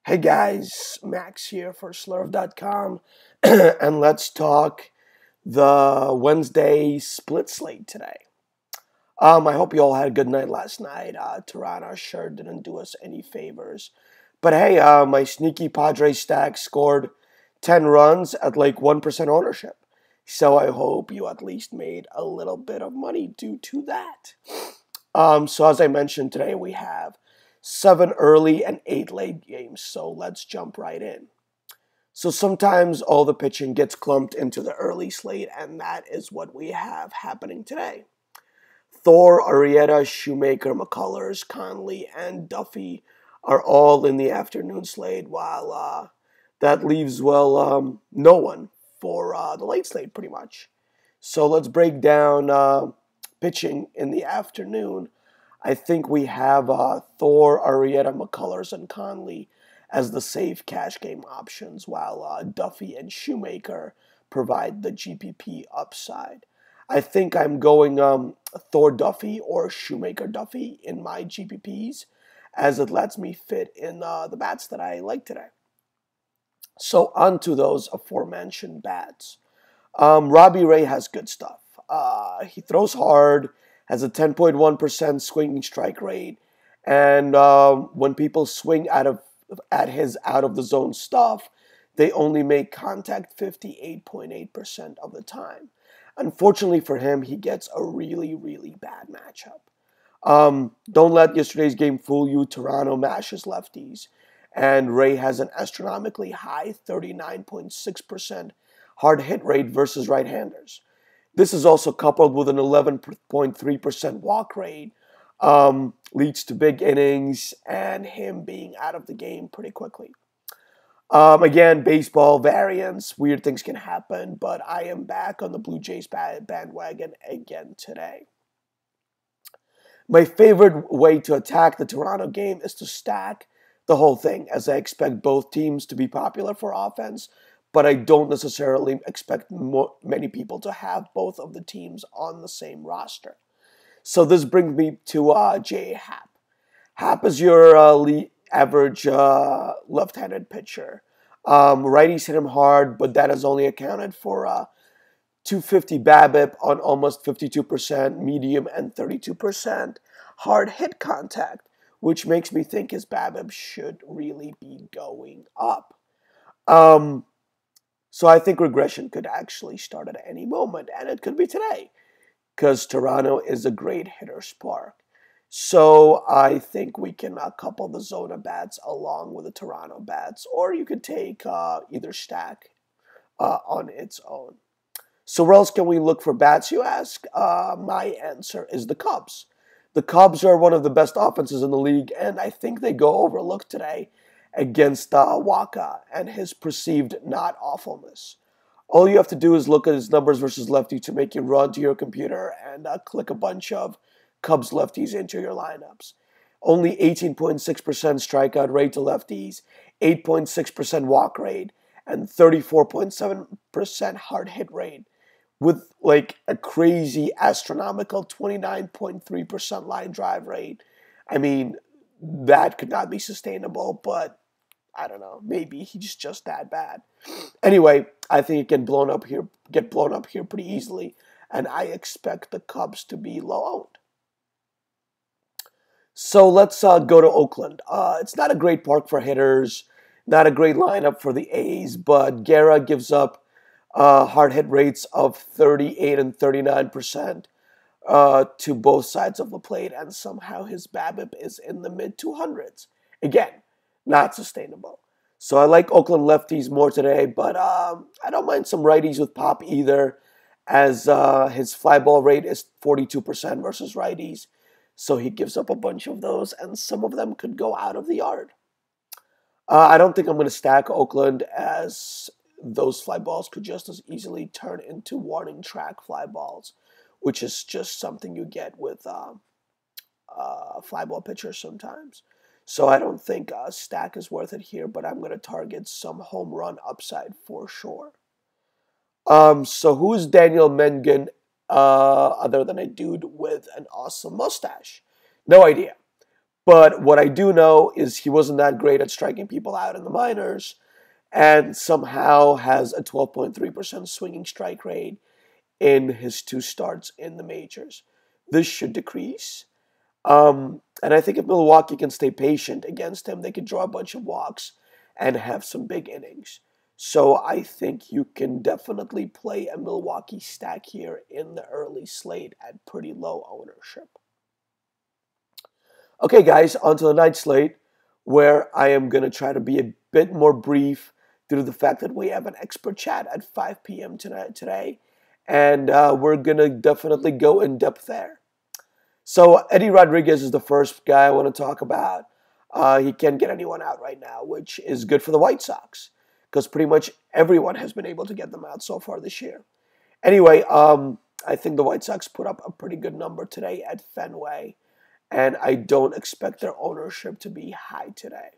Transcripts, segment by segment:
Hey guys, Max here for slurv.com and let's talk the Wednesday split slate today. I hope you all had a good night last night. Toronto sure didn't do us any favors. But hey, my sneaky Padres stack scored 10 runs at like 1% ownership. So I hope you at least made a little bit of money due to that. So as I mentioned today, we have 7 early and 8 late games. So let's jump right in. So sometimes all the pitching gets clumped into the early slate, and that is what we have happening today. Thor, Arrieta, Shoemaker, McCullers, Conley, and Duffy are all in the afternoon slate, while that leaves, no one for the late slate, pretty much. So let's break down pitching in the afternoon. I think we have Thor, Arrieta, McCullers, and Conley as the safe cash game options, while Duffy and Shoemaker provide the GPP upside. I think I'm going Thor Duffy or Shoemaker Duffy in my GPPs, as it lets me fit in the bats that I like today. So on to those aforementioned bats. Robbie Ray has good stuff. He throws hard, has a 10.1% swinging strike rate, and when people swing at his out of the zone stuff, they only make contact 58.8% of the time. Unfortunately for him, he gets a really, really bad matchup. Don't let yesterday's game fool you. Toronto mashes lefties, and Ray has an astronomically high 39.6% hard hit rate versus right-handers. This is also coupled with an 11.3% walk rate, leads to big innings and him being out of the game pretty quickly. Again, baseball variance, weird things can happen, but I am back on the Blue Jays bandwagon again today. My favorite way to attack the Toronto game is to stack the whole thing, as I expect both teams to be popular for offense, but I don't necessarily expect many people to have both of the teams on the same roster. So this brings me to J. Happ. Happ is your average left-handed pitcher. Righties hit him hard, but that has only accounted for 250 BABIP on almost 52% medium and 32% hard hit contact, which makes me think his BABIP should really be going up. So I think regression could actually start at any moment, and it could be today, because Toronto is a great hitter's park. So I think we can couple the Zona bats along with the Toronto bats, or you could take either stack on its own. So where else can we look for bats, you ask? My answer is the Cubs. The Cubs are one of the best offenses in the league, and I think they go overlooked today against Waka and his perceived not awfulness. All you have to do is look at his numbers versus lefty to make you run to your computer and click a bunch of Cubs lefties into your lineups. Only 18.6% strikeout rate to lefties, 8.6% walk rate, and 34.7% hard hit rate, with like a crazy astronomical 29.3% line drive rate. I mean, that could not be sustainable, but I don't know, maybe he's just that bad. Anyway, I think it can get blown up here pretty easily, and I expect the Cubs to be low owned. So let's go to Oakland. It's not a great park for hitters, not a great lineup for the A's, but Guerra gives up hard hit rates of 38 and 39% to both sides of the plate, and somehow his BABIP is in the mid 200s. Again, not sustainable. So I like Oakland lefties more today, but I don't mind some righties with pop either, as his fly ball rate is 42% versus righties. So he gives up a bunch of those, and some of them could go out of the yard. I don't think I'm going to stack Oakland, as those fly balls could just as easily turn into warning track fly balls, which is just something you get with fly ball pitchers sometimes. So I don't think a stack is worth it here, but I'm going to target some home run upside for sure. So who is Daniel Mengen other than a dude with an awesome mustache? No idea. But what I do know is he wasn't that great at striking people out in the minors and somehow has a 12.3% swinging strike rate in his 2 starts in the majors. This should decrease. And I think if Milwaukee can stay patient against him, they could draw a bunch of walks and have some big innings. So I think you can definitely play a Milwaukee stack here in the early slate at pretty low ownership. Okay, guys, on to the night slate, where I am going to try to be a bit more brief due to the fact that we have an expert chat at 5 p.m. today, and we're going to definitely go in depth there. So Eddie Rodriguez is the first guy I want to talk about. He can't get anyone out right now, which is good for the White Sox, because pretty much everyone has been able to get them out so far this year. Anyway, I think the White Sox put up a pretty good number today at Fenway, and I don't expect their ownership to be high today.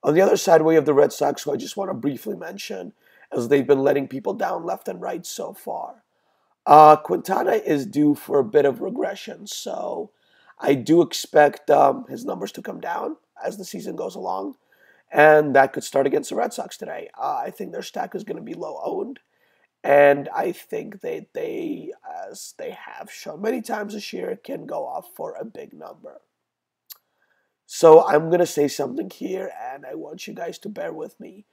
On the other side, we have the Red Sox, who I just want to briefly mention, as they've been letting people down left and right so far. Quintana is due for a bit of regression, so I do expect his numbers to come down as the season goes along, and that could start against the Red Sox today. I think their stack is going to be low owned, and I think they, as they have shown many times this year, can go off for a big number. So I'm going to say something here, and I want you guys to bear with me.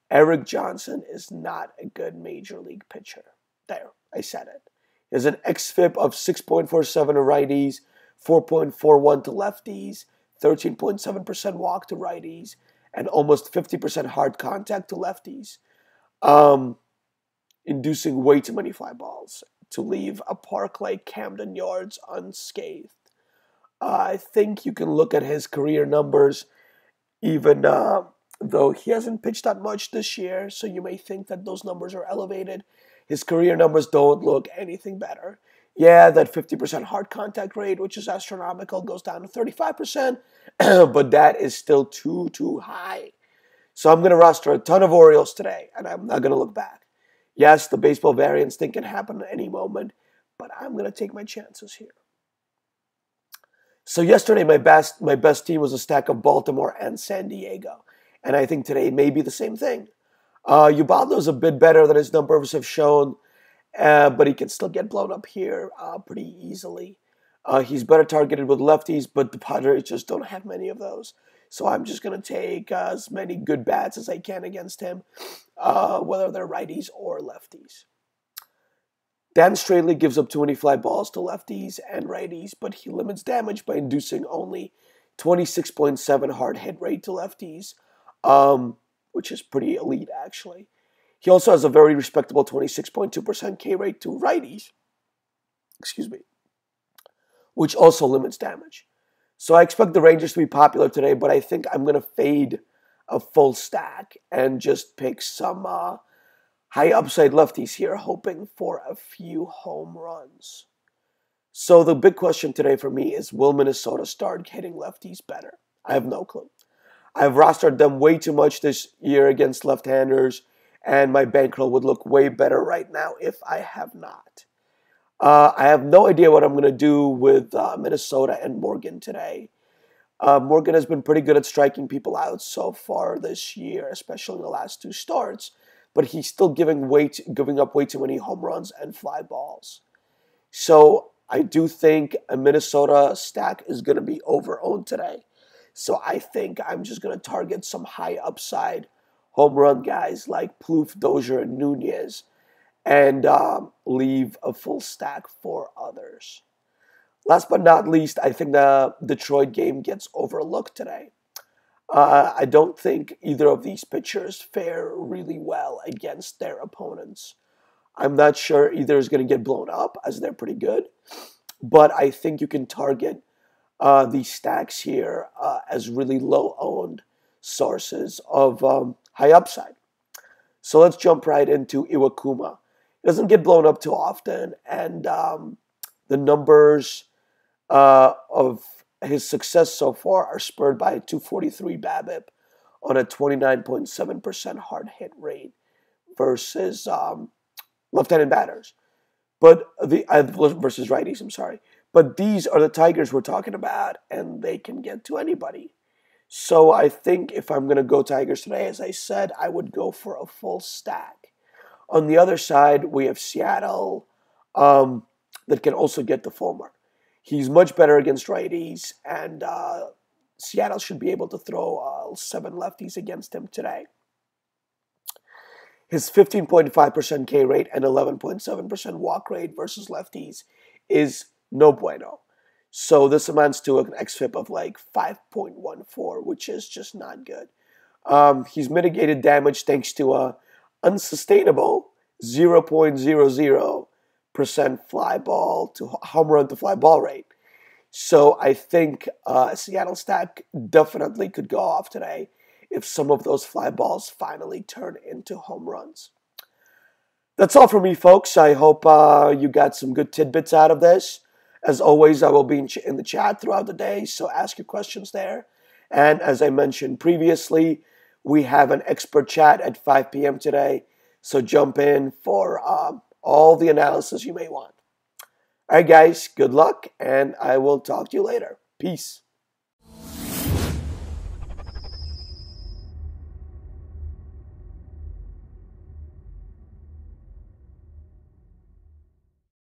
Eric Johnson is not a good major league pitcher. There, I said it. He has an xFIP of 6.47 to righties, 4.41 to lefties, 13.7% walk to righties, and almost 50% hard contact to lefties, inducing way too many fly balls to leave a park like Camden Yards unscathed. I think you can look at his career numbers, even though he hasn't pitched that much this year, so you may think that those numbers are elevated. His career numbers don't look anything better. Yeah, that 50% hard contact rate, which is astronomical, goes down to 35%, but that is still too high. So I'm going to roster a ton of Orioles today, and I'm not going to look back. Yes, the baseball variance thing can happen at any moment, but I'm going to take my chances here. So yesterday, my best team was a stack of Baltimore and San Diego, and I think today may be the same thing. Ubaldo's a bit better than his numbers have shown, but he can still get blown up here pretty easily. He's better targeted with lefties, but the Padres just don't have many of those. So I'm just going to take as many good bats as I can against him, whether they're righties or lefties. Dan Straley gives up too many fly balls to lefties and righties, but he limits damage by inducing only 26.7 hard hit rate to lefties, which is pretty elite, actually. He also has a very respectable 26.2% K rate to righties, which also limits damage. So I expect the Rangers to be popular today, but I think I'm going to fade a full stack and just pick some high upside lefties here, hoping for a few home runs. So the big question today for me is, will Minnesota start hitting lefties better? I have no clue. I've rostered them way too much this year against left-handers, and my bankroll would look way better right now if I have not. I have no idea what I'm going to do with Minnesota and Morgan today. Morgan has been pretty good at striking people out so far this year, especially in the last 2 starts, but he's still giving up way too many home runs and fly balls. So I do think a Minnesota stack is going to be over-owned today. So I think I'm just going to target some high upside home run guys like Plouffe, Dozier, and Nunez, and leave a full stack for others. Last but not least, I think the Detroit game gets overlooked today. I don't think either of these pitchers fare really well against their opponents. I'm not sure either is going to get blown up, as they're pretty good, but I think you can target these stacks here as really low-owned sources of high upside. So let's jump right into Iwakuma. He doesn't get blown up too often, and the numbers of his success so far are spurred by a 243 BABIP on a 29.7% hard hit rate versus left-handed batters, but versus righties. I'm sorry, But these are the Tigers we're talking about, and they can get to anybody. So I think if I'm going to go Tigers today, as I said, I would go for a full stack. On the other side, we have Seattle that can also get the Fulmer. He's much better against righties, and Seattle should be able to throw 7 lefties against him today. His 15.5% K rate and 11.7% walk rate versus lefties is no bueno. So this amounts to an xFIP of like 5.14, which is just not good. He's mitigated damage thanks to a unsustainable 0.00% fly ball to home run to fly ball rate. So I think Seattle stack definitely could go off today if some of those fly balls finally turn into home runs. That's all for me, folks. I hope you got some good tidbits out of this. As always, I will be in the chat throughout the day, so ask your questions there. And as I mentioned previously, we have an expert chat at 5 p.m. today, so jump in for all the analysis you may want. All right, guys, good luck, and I will talk to you later. Peace.